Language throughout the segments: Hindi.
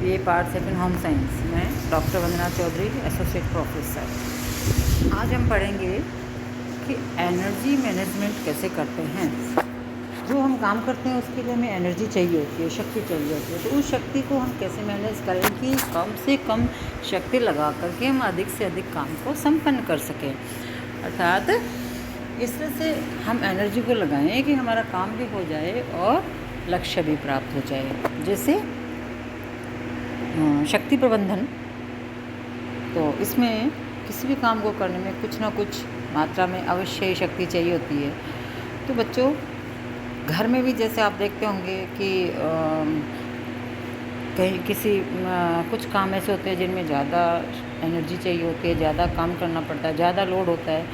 BA part second home science में डॉक्टर वंदना चौधरी एसोसिएट प्रोफेसर। आज हम पढ़ेंगे कि एनर्जी मैनेजमेंट कैसे करते हैं। जो हम काम करते हैं उसके लिए हमें एनर्जी चाहिए होती है, शक्ति चाहिए होती है। तो उस शक्ति को हम कैसे मैनेज करें कि कम से कम शक्ति लगा करके हम अधिक से अधिक काम को संपन्न कर सकें। अर्थात इस तरह से हम एनर्जी को लगाएं कि हमारा काम भी हो जाए और लक्ष्य भी प्राप्त हो जाए। जैसे शक्ति प्रबंधन, तो इसमें किसी भी काम को करने में कुछ ना कुछ मात्रा में अवश्य ही शक्ति चाहिए होती है। तो बच्चों, घर में भी जैसे आप देखते होंगे कि कहीं कुछ काम ऐसे होते हैं जिनमें ज़्यादा एनर्जी चाहिए होती है, ज़्यादा काम करना पड़ता है, ज़्यादा लोड होता है।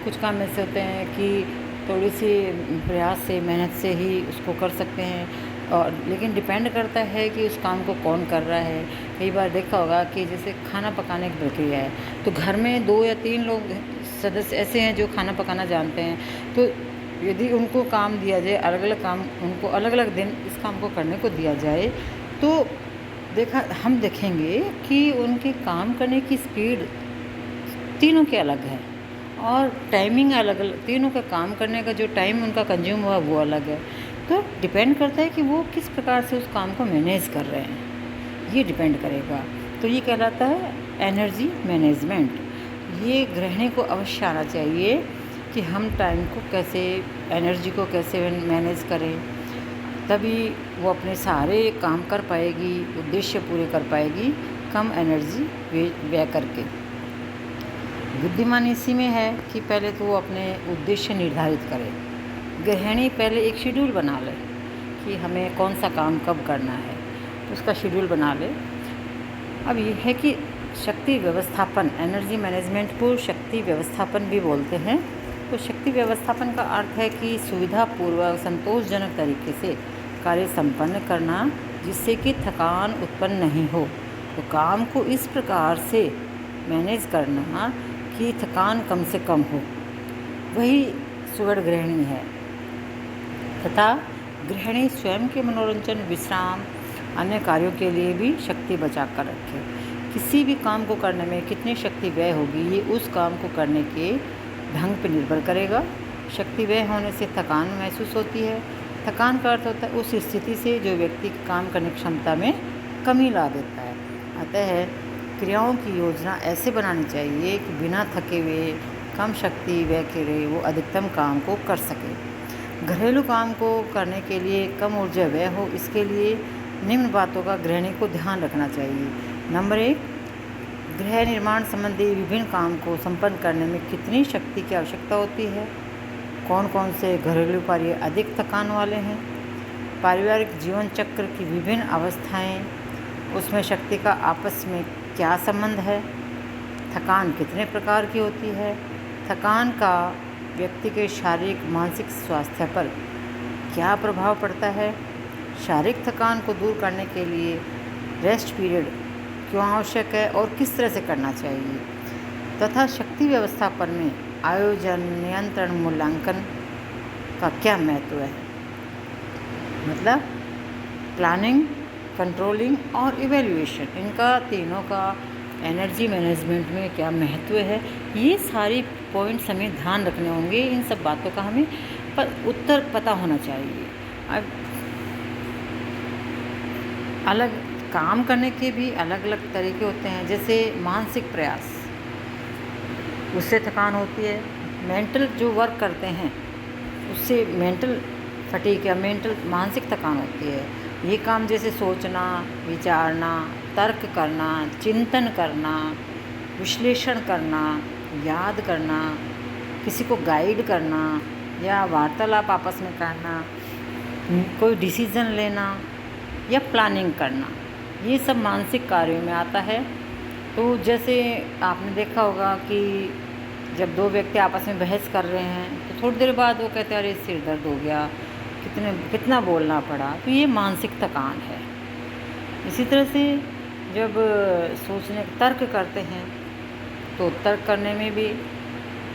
कुछ काम ऐसे होते हैं कि थोड़ी सी प्रयास से, मेहनत से ही उसको कर सकते हैं, और लेकिन डिपेंड करता है कि उस काम को कौन कर रहा है। कई बार देखा होगा कि जैसे खाना पकाने की प्रक्रिया है, तो घर में 2 या 3 लोग सदस्य ऐसे हैं जो खाना पकाना जानते हैं। तो यदि उनको काम दिया जाए, अलग अलग काम, उनको अलग अलग दिन इस काम को करने को दिया जाए, तो हम देखेंगे कि उनके काम करने की स्पीड तीनों की अलग है और टाइमिंग अलग अलग। तीनों का काम करने का जो टाइम उनका कंज्यूम हुआ वो अलग है। तो डिपेंड करता है कि वो किस प्रकार से उस काम को मैनेज कर रहे हैं, ये डिपेंड करेगा। तो ये कहलाता है एनर्जी मैनेजमेंट। ये गृहिणी को अवश्य आना चाहिए कि हम टाइम को कैसे, एनर्जी को कैसे मैनेज करें, तभी वो अपने सारे काम कर पाएगी, उद्देश्य पूरे कर पाएगी कम एनर्जी व्यय करके। बुद्धिमानी इसी में है कि पहले तो वो अपने उद्देश्य निर्धारित करे। गृहिणी पहले एक शेड्यूल बना ले कि हमें कौन सा काम कब करना है, तो उसका शेड्यूल बना ले। अब ये है कि शक्ति व्यवस्थापन, एनर्जी मैनेजमेंट को शक्ति व्यवस्थापन भी बोलते हैं। तो शक्ति व्यवस्थापन का अर्थ है कि सुविधापूर्वक, संतोषजनक तरीके से कार्य संपन्न करना, जिससे कि थकान उत्पन्न नहीं हो। तो काम को इस प्रकार से मैनेज करना कि थकान कम से कम हो, वही सुगढ़ गृहिणी है। तथा गृहिणी स्वयं के मनोरंजन, विश्राम, अन्य कार्यों के लिए भी शक्ति बचा कर रखे। किसी भी काम को करने में कितनी शक्ति व्यय होगी, ये उस काम को करने के ढंग पर निर्भर करेगा। शक्ति व्यय होने से थकान महसूस होती है। थकान का अर्थ होता है उस स्थिति से जो व्यक्ति काम करने की क्षमता में कमी ला देता है। अतः क्रियाओं की योजना ऐसे बनानी चाहिए कि बिना थके हुए, कम शक्ति व्यय करे वो अधिकतम काम को कर सके। घरेलू काम को करने के लिए कम ऊर्जा व्यय हो, इसके लिए निम्न बातों का गृहिणी को ध्यान रखना चाहिए। नंबर 1, गृह निर्माण संबंधी विभिन्न काम को संपन्न करने में कितनी शक्ति की आवश्यकता होती है। कौन कौन से घरेलू कार्य अधिक थकान वाले हैं। पारिवारिक जीवन चक्र की विभिन्न अवस्थाएं, उसमें शक्ति का आपस में क्या संबंध है। थकान कितने प्रकार की होती है। थकान का व्यक्ति के शारीरिक मानसिक स्वास्थ्य पर क्या प्रभाव पड़ता है। शारीरिक थकान को दूर करने के लिए रेस्ट पीरियड क्यों आवश्यक है और किस तरह से करना चाहिए। तथा शक्ति व्यवस्थापन में आयोजन, नियंत्रण, मूल्यांकन का क्या महत्व है। मतलब प्लानिंग, कंट्रोलिंग और इवैल्यूएशन, इनका तीनों का एनर्जी मैनेजमेंट में क्या महत्व है। ये सारी पॉइंट्स हमें ध्यान रखने होंगे। इन सब बातों का हमें उत्तर पता होना चाहिए। अब अलग काम करने के भी अलग अलग तरीके होते हैं। जैसे मानसिक प्रयास, उससे थकान होती है। मेंटल जो वर्क करते हैं उससे मेंटल फटीग या मानसिक थकान होती है। ये काम जैसे सोचना, विचारना, तर्क करना, चिंतन करना, विश्लेषण करना, याद करना, किसी को गाइड करना या वार्तालाप आपस में करना, कोई डिसीज़न लेना या प्लानिंग करना, ये सब मानसिक कार्यों में आता है। तो जैसे आपने देखा होगा कि जब 2 व्यक्ति आपस में बहस कर रहे हैं तो थोड़ी देर बाद वो कहते हैं अरे सिर दर्द हो गया, कितना बोलना पड़ा। तो ये मानसिक थकान है। इसी तरह से जब तर्क करते हैं तो तर्क करने में भी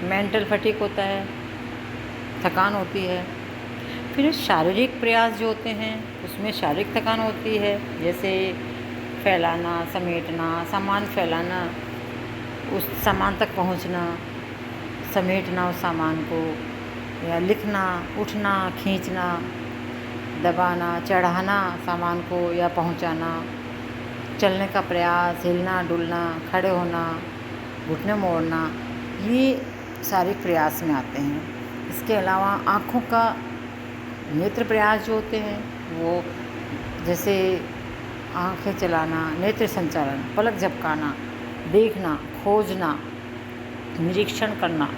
मेंटल फटीग होता है, थकान होती है। फिर शारीरिक प्रयास जो होते हैं उसमें शारीरिक थकान होती है। जैसे फैलाना, समेटना, सामान फैलाना, उस सामान तक पहुंचना, समेटना उस सामान को, या लिखना, उठना, खींचना, दबाना, चढ़ाना सामान को या पहुंचाना, चलने का प्रयास, हिलना डुलना, खड़े होना, घुटने मोड़ना, ये सारे प्रयास में आते हैं। इसके अलावा आँखों का नेत्र प्रयास जो होते हैं वो जैसे आँखें चलाना, नेत्र संचालन, पलक झपकाना, देखना, खोजना, निरीक्षण करना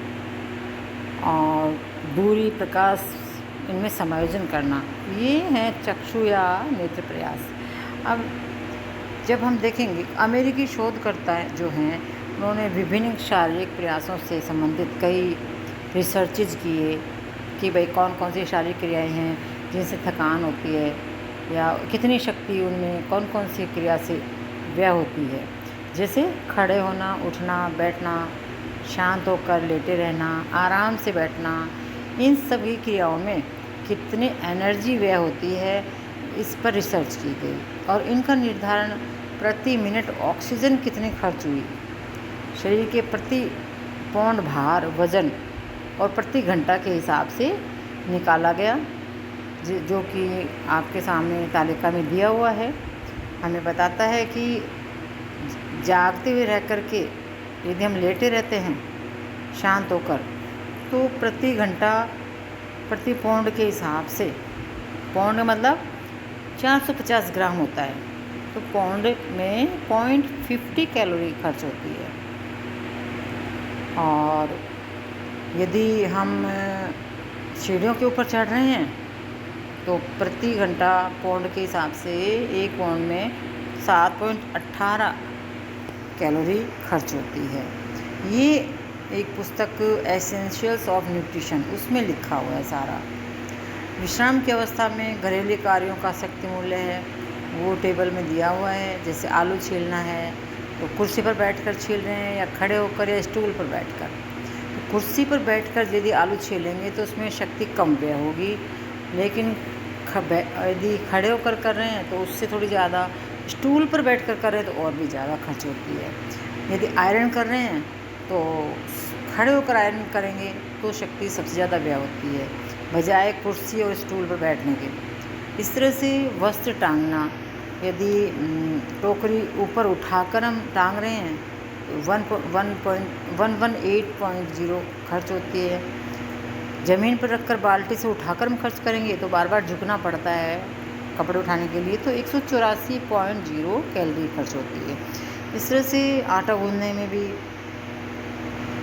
और दूरी, प्रकाश, इनमें समायोजन करना, ये हैं चक्षु या नेत्र प्रयास। अब जब हम देखेंगे अमेरिकी शोधकर्ता जो हैं उन्होंने विभिन्न शारीरिक प्रयासों से संबंधित कई रिसर्चेज किए कि भाई कौन कौन सी शारीरिक क्रियाएं हैं जिनसे थकान होती है या कितनी शक्ति उनमें कौन कौन सी क्रिया से व्यय होती है। जैसे खड़े होना, उठना, बैठना, शांत होकर लेटे रहना, आराम से बैठना, इन सभी क्रियाओं में कितनी एनर्जी व्यय होती है इस पर रिसर्च की गई और इनका निर्धारण प्रति मिनट ऑक्सीजन कितनी खर्च हुई, शरीर के प्रति पौंड भार, वजन और प्रति घंटा के हिसाब से निकाला गया, जो कि आपके सामने तालिका में दिया हुआ है। हमें बताता है कि जागते हुए रह कर के यदि हम लेटे रहते हैं शांत होकर तो प्रति घंटा प्रति पौंड के हिसाब से, पौंड मतलब 450 ग्राम होता है, तो पौंड में 0.50 कैलोरी खर्च होती है। और यदि हम सीढ़ियों के ऊपर चढ़ रहे हैं तो प्रति घंटा पौंड के हिसाब से एक पौंड में 7.18 कैलोरी खर्च होती है। ये एक पुस्तक एसेंशियल्स ऑफ न्यूट्रिशन, उसमें लिखा हुआ है सारा। विश्राम की अवस्था में घरेलू कार्यों का शक्ति मूल्य है वो टेबल में दिया हुआ है। जैसे आलू छीलना है तो कुर्सी पर बैठकर छील रहे हैं या खड़े होकर या स्टूल पर बैठकर। तो कुर्सी पर बैठकर यदि आलू छीलेंगे तो उसमें शक्ति कम व्यय होगी, लेकिन यदि खड़े होकर कर रहे हैं तो उससे थोड़ी ज़्यादा, स्टूल पर बैठकर कर रहे हैं तो और भी ज़्यादा खर्च होती है। यदि आयरन कर रहे हैं तो खड़े होकर आयरन करेंगे तो शक्ति सबसे ज़्यादा व्यय होती है बजाय कुर्सी और स्टूल पर बैठने के। इस तरह से वस्त्र टांगना, यदि टोकरी ऊपर उठाकर हम टांग रहे हैं तो 118.0 खर्च होती है। ज़मीन पर रखकर बाल्टी से उठाकर हम खर्च करेंगे तो बार बार झुकना पड़ता है कपड़े उठाने के लिए, तो 184.0 कैलोरी खर्च होती है। इस तरह से आटा गूंदने में भी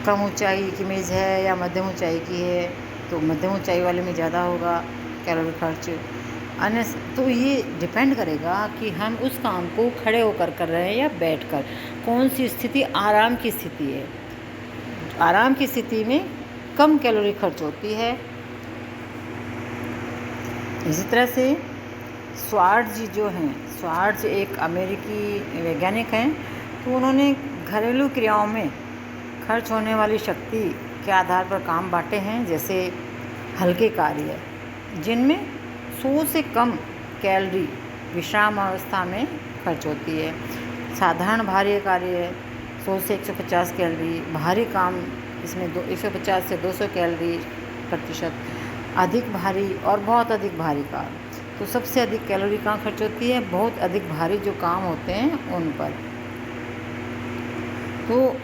कम ऊंचाई की मेज़ है या मध्यम ऊंचाई की है तो मध्यम ऊंचाई वाले में ज़्यादा होगा कैलोरी खर्च। अन्य तो ये डिपेंड करेगा कि हम उस काम को खड़े होकर कर रहे हैं या बैठकर, कौन सी स्थिति आराम की स्थिति है। आराम की स्थिति में कम कैलोरी खर्च होती है। इसी तरह से स्वार्ट्ज जो हैं, स्वार्ट्ज एक अमेरिकी वैज्ञानिक हैं, तो उन्होंने घरेलू क्रियाओं में खर्च होने वाली शक्ति के आधार पर काम बांटे हैं। जैसे हल्के कार्य जिनमें 100 से कम कैलोरी विश्राम अवस्था में खर्च होती है। साधारण भारी कार्य 100 से 150 कैलोरी, भारी काम इसमें 150 से 200 कैलोरी प्रतिशत, अधिक भारी और बहुत अधिक भारी काम तो सबसे अधिक कैलोरी कहाँ खर्च होती है, बहुत अधिक भारी जो काम होते हैं उन पर। तो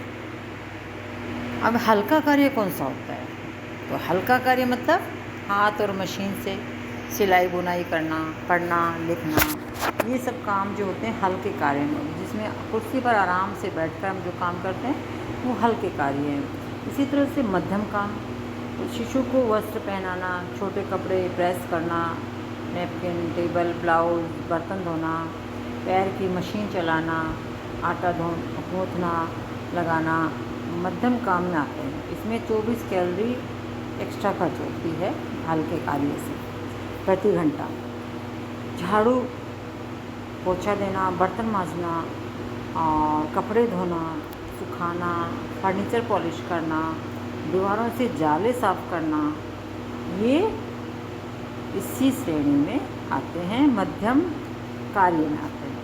अब हल्का कार्य कौन सा होता है, तो हल्का कार्य मतलब हाथ और मशीन से सिलाई बुनाई करना, पढ़ना लिखना, ये सब काम जो होते हैं हल्के कार्य में, जिसमें कुर्सी पर आराम से बैठकर हम जो काम करते हैं वो हल्के कार्य हैं। इसी तरह से मध्यम काम, तो शिशु को वस्त्र पहनाना, छोटे कपड़े प्रेस करना, नैपकिन, टेबल, ब्लाउज, बर्तन धोना, पैर की मशीन चलाना, आटा गूँथना, लगाना मध्यम काम में आते हैं। इसमें 24 कैलोरी एक्स्ट्रा खर्च होती है हल्के कार्य से प्रति घंटा। झाड़ू पोछा देना, बर्तन मांजना और कपड़े धोना, सुखाना, फर्नीचर पॉलिश करना, दीवारों से जाले साफ करना, ये इसी श्रेणी में आते हैं, मध्यम कार्य में आते हैं।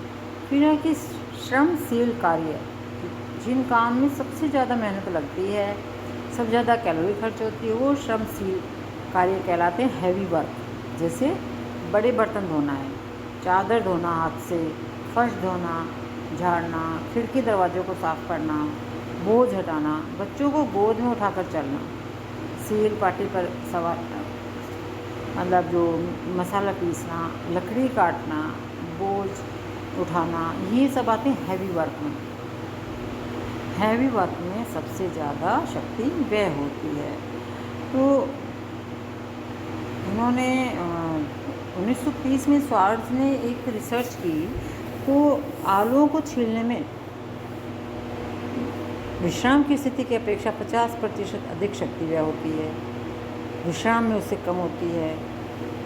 फिर है कि श्रमशील कार्य, जिन काम में सबसे ज़्यादा मेहनत लगती है, सबसे ज़्यादा कैलोरी खर्च होती है, वो श्रमशील कार्य कहलाते हैं हैवी वर्क। जैसे बड़े बर्तन धोना है, चादर धोना हाथ से, फर्श धोना, झाड़ना, खिड़की दरवाज़ों को साफ़ करना, बोझ हटाना, बच्चों को गोद में उठाकर चलना, सील पाटी पर सवार मतलब जो मसाला पीसना, लकड़ी काटना, बोझ उठाना, ये सब आते हैं हैवी वर्क में। हैवी वर्क में सबसे ज़्यादा शक्ति व्यय होती है। तो इन्होंने 1930 में स्वार्ट्ज ने एक रिसर्च की, तो आलूओं को छीलने में विश्राम की स्थिति की अपेक्षा 50% अधिक शक्ति व्यय होती है, विश्राम में उससे कम होती है।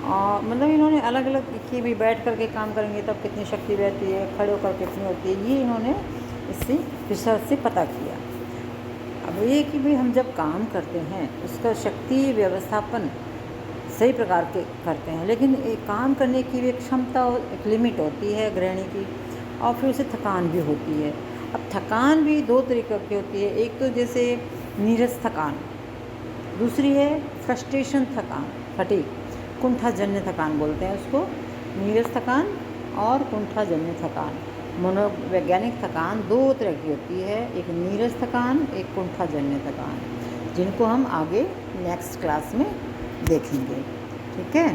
और मतलब इन्होंने अलग अलग कि भी बैठ करके काम करेंगे तब कितनी शक्ति व्यय होती है, खड़े होकर कितनी होती है, ये इन्होंने इससे रिसर्च से पता किया। अब ये कि भाई हम जब काम करते हैं उसका शक्ति व्यवस्थापन सही प्रकार के करते हैं, लेकिन एक काम करने की भी एक क्षमता, एक लिमिट होती है गृहिणी की, और फिर उसे थकान भी होती है। अब थकान भी दो तरीक़े की होती है, एक तो जैसे नीरस थकान, दूसरी है फ्रस्ट्रेशन थकान, फटीग, कुंठाजन्य थकान बोलते हैं उसको, नीरस थकान और कुंठाजन्य थकान। मनोवैज्ञानिक थकान दो तरह की होती है, एक नीरस थकान, एक कुंठाजन्य थकान, जिनको हम आगे नेक्स्ट क्लास में देखेंगे। ठीक है।